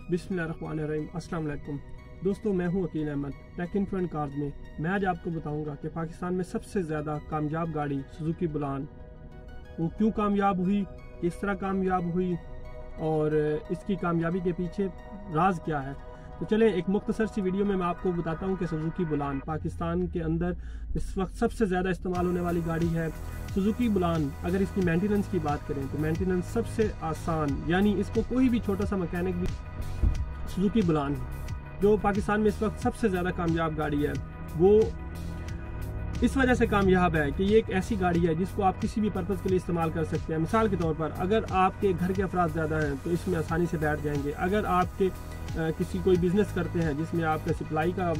बिस्मिल्लाहिर्रहमानिर्रहीम। अस्सलाम वालेकुम दोस्तों, मैं हूं Vakil Ahmed. Tech info and cars में मैं आज आपको बताऊंगा कि पाकिस्तान में सबसे ज़्यादा कामयाब गाड़ी सुजुकी बुलान वो क्यों कामयाब हुई, किस तरह कामयाब हुई और इसकी कामयाबी के पीछे राज क्या है। तो चले एक मुख्तसर सी वीडियो में मैं आपको बताता हूँ कि सुजुकी बुलान पाकिस्तान के अंदर इस वक्त सबसे ज़्यादा इस्तेमाल होने वाली गाड़ी है। सुजुकी बुलान अगर इसकी मेंटेनेंस की बात करें तो मेंटेनेंस सबसे आसान, यानी इसको कोई भी छोटा सा मैकेनिक भी सुजुकी बुलान जो पाकिस्तान में इस वक्त सबसे ज़्यादा कामयाब गाड़ी है वो इस वजह से कामयाब है कि ये एक ऐसी गाड़ी है जिसको आप किसी भी पर्पज़ के लिए इस्तेमाल कर सकते हैं। मिसाल के तौर पर अगर आपके घर के अफराद ज़्यादा हैं तो इसमें आसानी से बैठ जाएंगे। अगर आपके किसी कोई बिज़नेस करते हैं जिसमें आपका सप्लाई का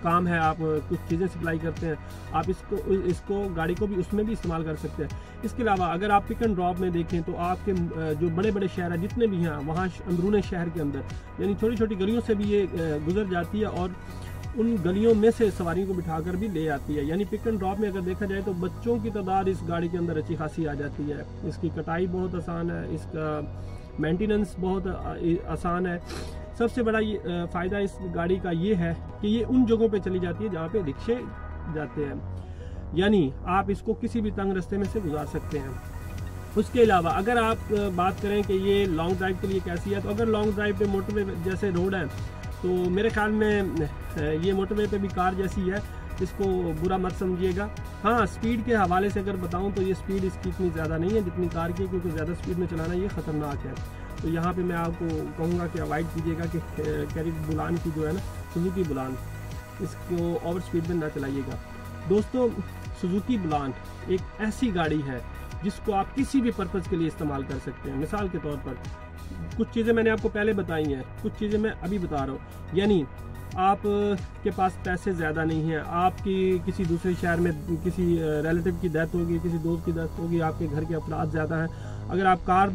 काम है, आप कुछ चीज़ें सप्लाई करते हैं, आप इसको गाड़ी को भी उसमें भी इस्तेमाल कर सकते हैं। इसके अलावा अगर आप पिक एंड ड्रॉप में देखें तो आपके जो बड़े बड़े शहर हैं जितने भी हैं वहाँ अंदरूनी शहर के अंदर यानी छोटी छोटी गलियों से भी ये गुजर जाती है और उन गलियों में से सवारियों को बिठाकर भी ले आती है। यानी पिक एंड ड्रॉप में अगर देखा जाए तो बच्चों की तादाद इस गाड़ी के अंदर अच्छी खासी आ जाती है। इसकी कटाई बहुत आसान है, इसका मेंटेनेंस बहुत आसान है। सबसे बड़ा फ़ायदा इस गाड़ी का ये है कि ये उन जगहों पे चली जाती है जहाँ पे रिक्शे जाते हैं, यानी आप इसको किसी भी तंग रास्ते में से गुजार सकते हैं। उसके अलावा अगर आप बात करें कि ये लॉन्ग ड्राइव के लिए कैसी है, तो अगर लॉन्ग ड्राइव पे मोटरवे जैसे रोड है तो मेरे ख्याल में ये मोटरवे पे भी कार जैसी है, इसको बुरा मत समझिएगा। हाँ, स्पीड के हवाले से अगर बताऊं तो ये स्पीड इसकी इतनी ज़्यादा नहीं है जितनी कार की, क्योंकि ज़्यादा स्पीड में चलाना ये ख़तरनाक है। तो यहाँ पे मैं आपको कहूँगा कि अवॉइड कीजिएगा कि कैरी बुलान की जो है ना सुजुकी बुलान, इसको ओवर स्पीड में ना चलाइएगा। दोस्तों, सुजुकी बुलान एक ऐसी गाड़ी है जिसको आप किसी भी पर्पज़ के लिए इस्तेमाल कर सकते हैं। मिसाल के तौर पर कुछ चीज़ें मैंने आपको पहले बताई हैं, कुछ चीज़ें मैं अभी बता रहा हूँ। यानी आप के पास पैसे ज़्यादा नहीं हैं, आपकी किसी दूसरे शहर में किसी रिलेटिव की डेथ होगी, किसी दोस्त की डेथ होगी, आपके घर के अफराद ज़्यादा हैं। अगर आप कार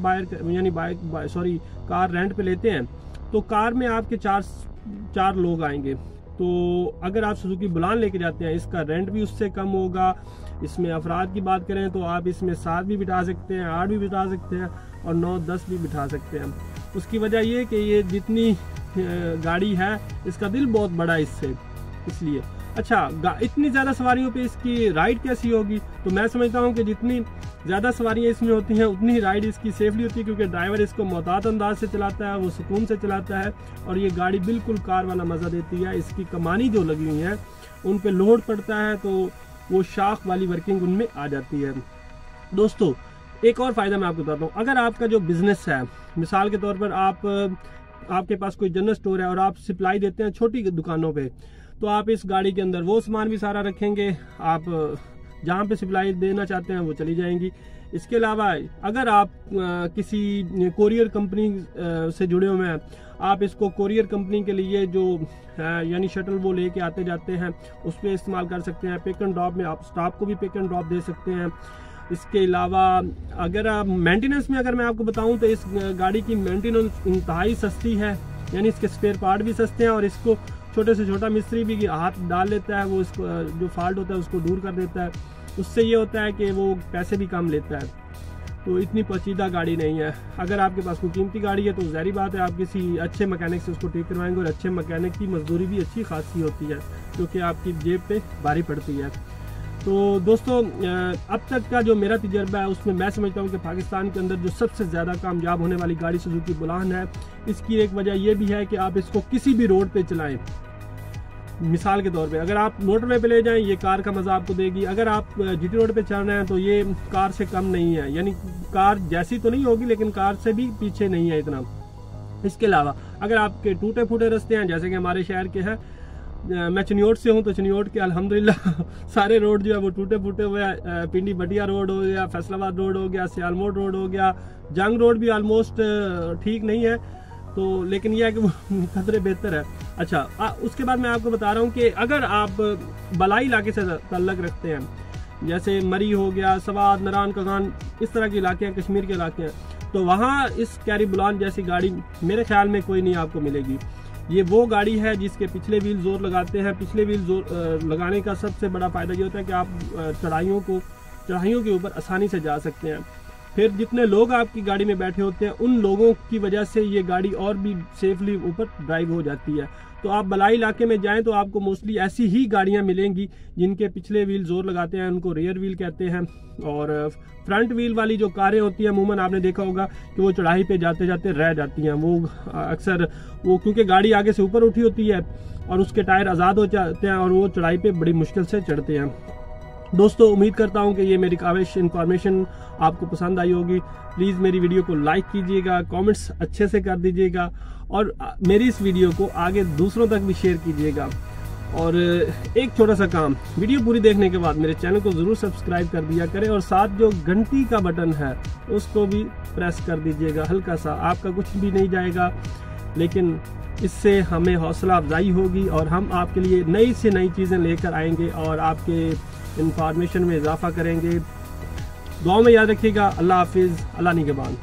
कार रेंट पे लेते हैं तो कार में आपके चार लोग आएंगे। तो अगर आप सुजुकी बुलान लेके जाते हैं इसका रेंट भी उससे कम होगा। इसमें अफराद की बात करें तो आप इसमें 7 भी बिठा सकते हैं, 8 भी बिठा सकते हैं और 9-10 भी बिठा सकते हैं। उसकी वजह ये कि ये जितनी गाड़ी है इसका दिल बहुत बड़ा है इसलिए। अच्छा, इतनी ज़्यादा सवारियों पे इसकी राइड कैसी होगी, तो मैं समझता हूँ कि जितनी ज़्यादा सवारियाँ इसमें होती हैं उतनी ही राइड इसकी सेफली होती है, क्योंकि ड्राइवर इसको मोहतात अंदाज से चलाता है, वो सुकून से चलाता है और ये गाड़ी बिल्कुल कार वाला मज़ा देती है। इसकी कमानी जो लगी हुई है उन पे लोड पड़ता है तो वो शाख वाली वर्किंग उनमें आ जाती है। दोस्तों, एक और फ़ायदा मैं आपको बताता हूँ। अगर आपका जो बिज़नेस है, मिसाल के तौर पर आपके पास कोई जनरल स्टोर है और आप सप्लाई देते हैं छोटी दुकानों पे, तो आप इस गाड़ी के अंदर वो सामान भी सारा रखेंगे, आप जहाँ पे सप्लाई देना चाहते हैं वो चली जाएंगी। इसके अलावा अगर आप किसी कोरियर कंपनी से जुड़े हुए हैं, आप इसको कोरियर कंपनी के लिए जो यानी शटल वो लेके आते जाते हैं उस पर इस्तेमाल कर सकते हैं। पिक एंड ड्रॉप में आप स्टाफ को भी पिक एंड ड्रॉप दे सकते हैं। इसके अलावा अगर आप मेंटेनेंस में अगर मैं आपको बताऊं तो इस गाड़ी की मेंटेनेंस इंतहाई सस्ती है, यानी इसके स्पेयर पार्ट भी सस्ते हैं और इसको छोटे से छोटा मिस्त्री भी हाथ डाल लेता है, वो इसको जो फॉल्ट होता है उसको दूर कर देता है। उससे ये होता है कि वो पैसे भी कम लेता है, तो इतनी पेचीदा गाड़ी नहीं है। अगर आपके पास कोई कीमती गाड़ी है तो ज़ाहिर बात है आप किसी अच्छे मैकेनिक से उसको ठीक करवाएंगे और अच्छे मैकेनिक की मजदूरी भी अच्छी खासी होती है क्योंकि आपकी जेब पे भारी पड़ती है। तो दोस्तों, अब तक का जो मेरा तजर्बा है उसमें मैं समझता हूँ कि पाकिस्तान के अंदर जो सबसे ज़्यादा कामयाब होने वाली गाड़ी सुजुकी बुलान है। इसकी एक वजह यह भी है कि आप इसको किसी भी रोड पे चलाएं। मिसाल के तौर पे अगर आप मोटरवे पे ले जाएं ये कार का मज़ा आपको देगी। अगर आप जीटी रोड पे चल रहे हैं तो ये कार से कम नहीं है, यानी कार जैसी तो नहीं होगी लेकिन कार से भी पीछे नहीं है इतना। इसके अलावा अगर आपके टूटे फूटे रास्ते हैं जैसे कि हमारे शहर के हैं, मैं चनियोट से हूँ तो चनियोट के अल्हम्दुलिल्लाह सारे रोड जो है वो टूटे फूटे हुए हैं। पिंडी बटिया रोड हो गया, फैसलाबाद रोड हो गया, सियालमोट रोड हो गया, जंग रोड भी आलमोस्ट ठीक नहीं है, तो लेकिन यह है कि वो खतरे बेहतर है। अच्छा, उसके बाद मैं आपको बता रहा हूँ कि अगर आप बलाई इलाके से ताल्लुक़ रखते हैं, जैसे मरी हो गया, सवाद, नरान कगान, इस तरह के इलाके हैं, कश्मीर के इलाके हैं, तो वहाँ इस कैरी बुलान जैसी गाड़ी मेरे ख्याल में कोई नहीं आपको मिलेगी। ये वो गाड़ी है जिसके पिछले व्हील जोर लगाते हैं। पिछले व्हील जोर लगाने का सबसे बड़ा फ़ायदा ये होता है कि आप चढ़ाइयों के ऊपर आसानी से जा सकते हैं। फिर जितने लोग आपकी गाड़ी में बैठे होते हैं उन लोगों की वजह से ये गाड़ी और भी सेफली ऊपर ड्राइव हो जाती है। तो आप बलाई इलाके में जाएं तो आपको मोस्टली ऐसी ही गाड़ियां मिलेंगी जिनके पिछले व्हील जोर लगाते हैं, उनको रियर व्हील कहते हैं। और फ्रंट व्हील वाली जो कारें होती हैं अमूमन आपने देखा होगा कि वो चढ़ाई पे जाते जाते रह जाती हैं। वो अक्सर वो क्योंकि गाड़ी आगे से ऊपर उठी होती है और उसके टायर आज़ाद हो जाते हैं और वो चढ़ाई पे बड़ी मुश्किल से चढ़ते हैं। दोस्तों उम्मीद करता हूं कि ये मेरी काविश इन्फॉर्मेशन आपको पसंद आई होगी। प्लीज़ मेरी वीडियो को लाइक कीजिएगा, कमेंट्स अच्छे से कर दीजिएगा और मेरी इस वीडियो को आगे दूसरों तक भी शेयर कीजिएगा। और एक छोटा सा काम, वीडियो पूरी देखने के बाद मेरे चैनल को ज़रूर सब्सक्राइब कर दिया करें और साथ जो घंटी का बटन है उसको भी प्रेस कर दीजिएगा। हल्का सा, आपका कुछ भी नहीं जाएगा, लेकिन इससे हमें हौसला अफजाई होगी और हम आपके लिए नई से नई चीज़ें लेकर आएंगे और आपके इंफॉर्मेशन में इजाफा करेंगे। दुआ में याद रखिएगा। अल्लाह हाफिज़, अल्लाह निगहबान।